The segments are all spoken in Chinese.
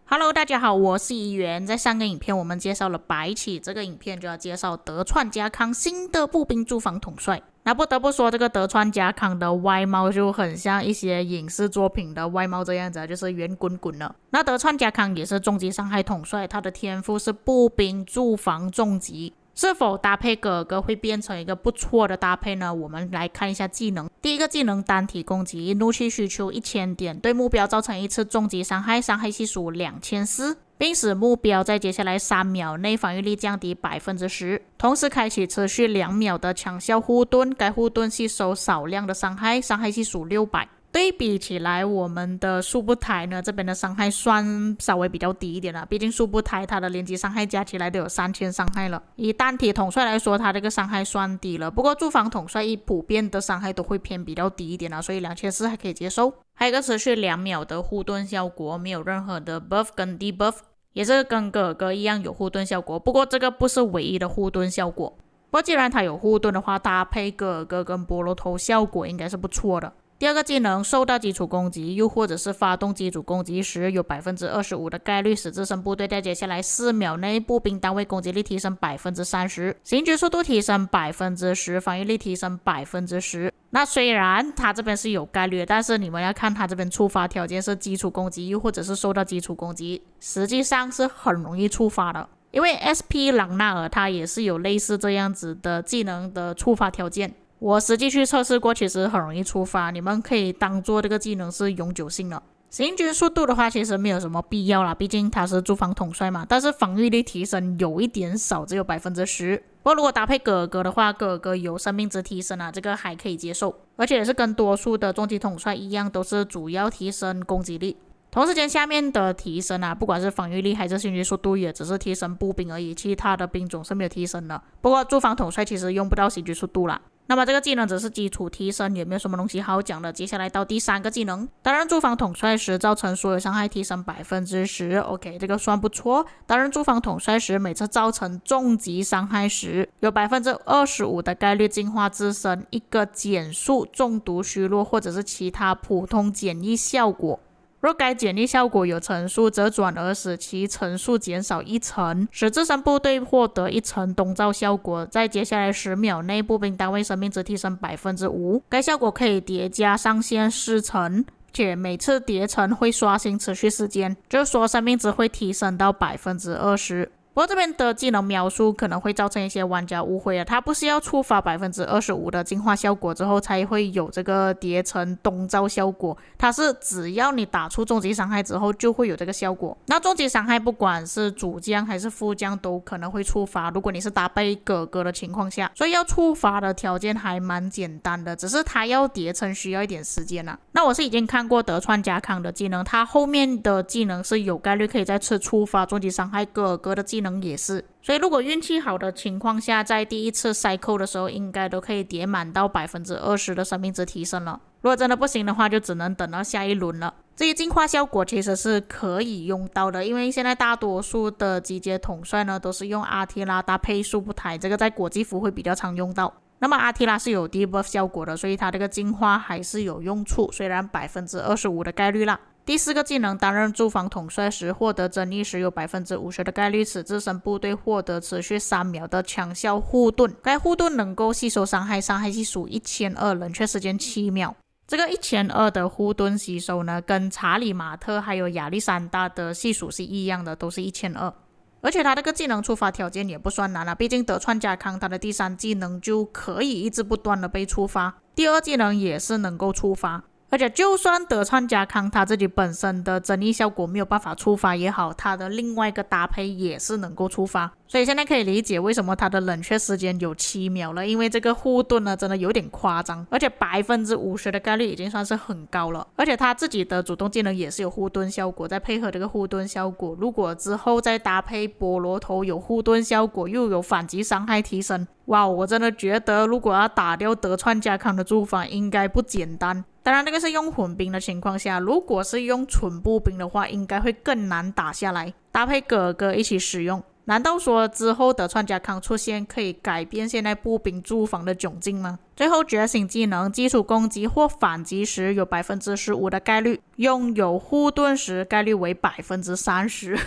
Hello， 大家好，我是怡元。在上个影片我们介绍了白起，这个影片就要介绍德川家康新的步兵驻防统帅。那不得不说，这个德川家康的外貌就很像一些影视作品的外貌这样子，就是圆滚滚的。那德川家康也是重击伤害统帅，他的天赋是步兵驻防重击。是否搭配哥哥会变成一个不错的搭配呢？我们来看一下技能。第一个技能单体攻击，怒气需求1000点，对目标造成一次重击伤害，伤害系数2400，并使目标在接下来3秒内防御力降低10%，同时开启持续2秒的强效护盾，该护盾吸收少量的伤害，伤害系数600。对比起来，我们的速步台呢，这边的伤害算稍微比较低一点了，毕竟速步台它的连击伤害加起来都有3000伤害了。以单体统帅来说，它这个伤害算低了，不过驻防统帅普遍的伤害都会偏比较低一点了，所以2400还可以接受。还有一个持续2秒的护盾效果，没有任何的 buff 跟 debuff， 也是跟哥哥一样有护盾效果，不过这个不是唯一的护盾效果。不过既然它有护盾的话，搭配哥哥跟菠萝头效果应该是不错的。第二个技能，受到基础攻击又或者是发动基础攻击时，有25%的概率使自身部队在接下来4秒内步兵单位攻击力提升30%，行军速度提升10%，防御力提升10%。那虽然它这边是有概率的，但是你们要看它这边触发条件是基础攻击又或者是受到基础攻击，实际上是很容易触发的。因为 SP 朗纳尔它也是有类似这样子的技能的触发条件。我实际去测试过，其实很容易触发，你们可以当做这个技能是永久性的。行军速度的话其实没有什么必要啦，毕竟他是驻防统帅嘛，但是防御力提升有一点少，只有10%。不过如果搭配哥哥的话，哥哥有生命值提升啊，这个还可以接受，而且也是跟多数的重击统帅一样，都是主要提升攻击力。同时间下面的提升啊，不管是防御力还是行军速度，也只是提升步兵而已，其他的兵种是没有提升的。不过驻防统帅其实用不到行军速度啦。那么这个技能只是基础提升，也没有什么东西好讲的。接下来到第3个技能，担任驻防统帅时造成所有伤害提升10%。OK， 这个算不错。担任驻防统帅时，每次造成重击伤害时，有25%的概率净化自身一个减速、中毒、虚弱或者是其他普通减益效果。若该减益效果有乘数，则转而使其乘数减少1层，使自身部队获得1层冬照效果。在接下来10秒内，步兵单位生命值提升5%。该效果可以叠加上限4层，且每次叠层会刷新持续时间，就是说生命值会提升到20%。不过这边的技能描述可能会造成一些玩家误会啊，它不是要触发25%的净化效果之后才会有这个叠层冬照效果，它是只要你打出重击伤害之后就会有这个效果。那重击伤害不管是主将还是副将都可能会触发，如果你是搭配哥哥的情况下，所以要触发的条件还蛮简单的，只是它要叠层需要一点时间啊。那我是已经看过德川家康的技能，他后面的技能是有概率可以再次触发重击伤害，哥哥的技能也是，所以如果运气好的情况下，在第一次cycle的时候应该都可以叠满到20%的生命值提升了。如果真的不行的话，就只能等到下一轮了。至于净化效果其实是可以用到的，因为现在大多数的集结统帅呢都是用阿提拉搭配速步台，这个在国际服会比较常用到。那么阿提拉是有 debuff 效果的，所以它这个净化还是有用处，虽然25%的概率啦。第4个技能，担任驻防统帅时获得争议时，有50%的概率使自身部队获得持续3秒的强效护盾。该护盾能够吸收伤害，伤害系数1200，冷却时间7秒。这个1200的护盾吸收呢，跟查理马特还有亚历山大的系数是一样的，都是1200。而且他这个技能触发条件也不算难了，毕竟德川家康他的第3技能就可以一直不断的被触发，第2技能也是能够触发。而且就算德川家康他自己本身的争议效果没有办法触发也好，他的另外一个搭配也是能够触发，所以现在可以理解为什么他的冷却时间有7秒了，因为这个护盾呢真的有点夸张，而且50%的概率已经算是很高了。而且他自己的主动技能也是有护盾效果，再配合这个护盾效果，如果之后再搭配菠萝头有护盾效果又有反击伤害提升，哇，我真的觉得如果要打掉德川家康的驻防应该不简单。当然这个是用混兵的情况下，如果是用纯步兵的话应该会更难打下来，搭配哥哥一起使用，难道说之后德川家康出现可以改变现在步兵驻防的窘境吗？最后觉醒技能，基础攻击或反击时有 15% 的概率，拥有护盾时概率为 30%。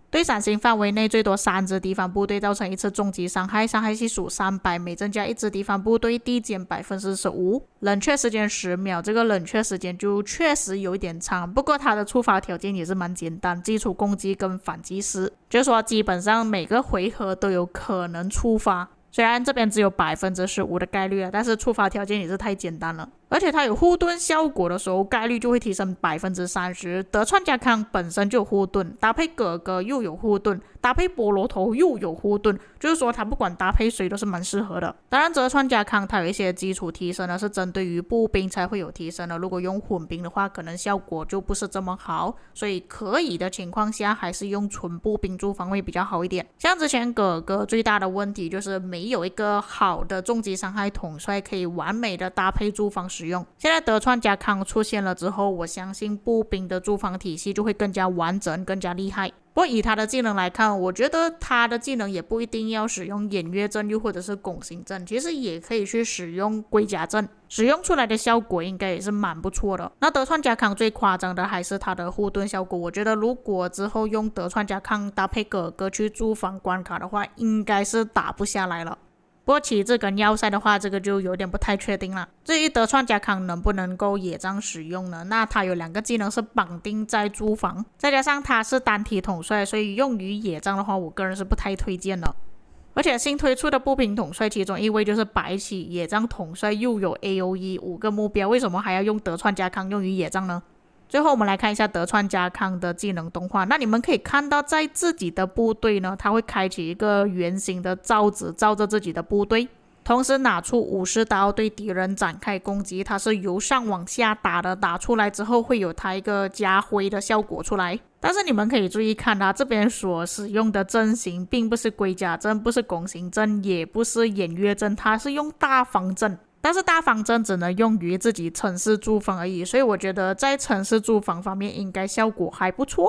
对伞形范围内最多3支敌方部队造成一次重击伤害，伤害系数300，每增加1支敌方部队递减 15%， 冷却时间10秒，这个冷却时间就确实有一点长，不过它的触发条件也是蛮简单，基础攻击跟反击时，就是说基本上每个回合都有可能触发。虽然这边只有 15% 的概率，但是触发条件也是太简单了。而且它有护盾效果的时候，概率就会提升 30%。德川家康本身就有护盾，搭配哥哥又有护盾，搭配菠萝头又有护盾，就是说他不管搭配谁都是蛮适合的。当然德川家康它有一些基础提升呢，是针对于步兵才会有提升的，如果用混兵的话可能效果就不是这么好，所以可以的情况下还是用纯步兵驻防会比较好一点。像之前哥哥最大的问题就是没有一个好的重击伤害统帅可以完美的搭配驻防使用，现在德川家康出现了之后，我相信步兵的驻防体系就会更加完整更加厉害。不过以他的技能来看，我觉得他的技能也不一定要使用偃月阵又或者是拱形阵，其实也可以去使用龟甲阵，使用出来的效果应该也是蛮不错的。那德川家康最夸张的还是他的护盾效果，我觉得如果之后用德川家康搭配哥哥去驻防关卡的话，应该是打不下来了。不过旗帜跟要塞的话，这个就有点不太确定了。至于德川家康能不能够野战使用呢？那他有2个技能是绑定在驻防，再加上他是单体统帅，所以用于野战的话，我个人是不太推荐的。而且新推出的步兵统帅其中一位就是白起野战统帅，又有 AOE 5个目标，为什么还要用德川家康用于野战呢？最后我们来看一下德川家康的技能动画，那你们可以看到在自己的部队呢，他会开启一个圆形的罩子罩着自己的部队，同时拿出武士刀对敌人展开攻击，它是由上往下打的，打出来之后会有它一个加灰的效果出来。但是你们可以注意看它这边所使用的阵型并不是龟甲阵，不是拱形阵，也不是偃月阵，它是用大方阵，但是大方阵只能用于自己城市驻防而已，所以我觉得在城市驻防方面应该效果还不错。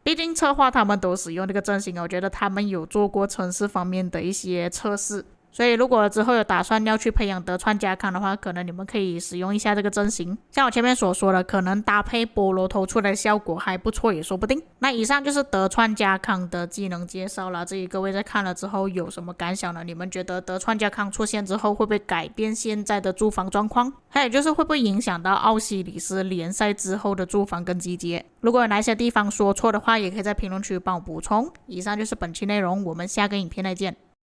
毕竟策划他们都使用这个阵型，我觉得他们有做过城市方面的一些测试，所以如果之后有打算要去培养德川家康的话，可能你们可以使用一下这个阵型。像我前面所说的，可能搭配菠萝头出来的效果还不错也说不定。那以上就是德川家康的技能介绍了，至于各位在看了之后有什么感想呢？你们觉得德川家康出现之后会不会改变现在的驻防状况？还有就是会不会影响到奥西里斯联赛之后的驻防跟集结？如果有哪些地方说错的话，也可以在评论区帮我补充。以上就是本期内容，我们下个影片再见。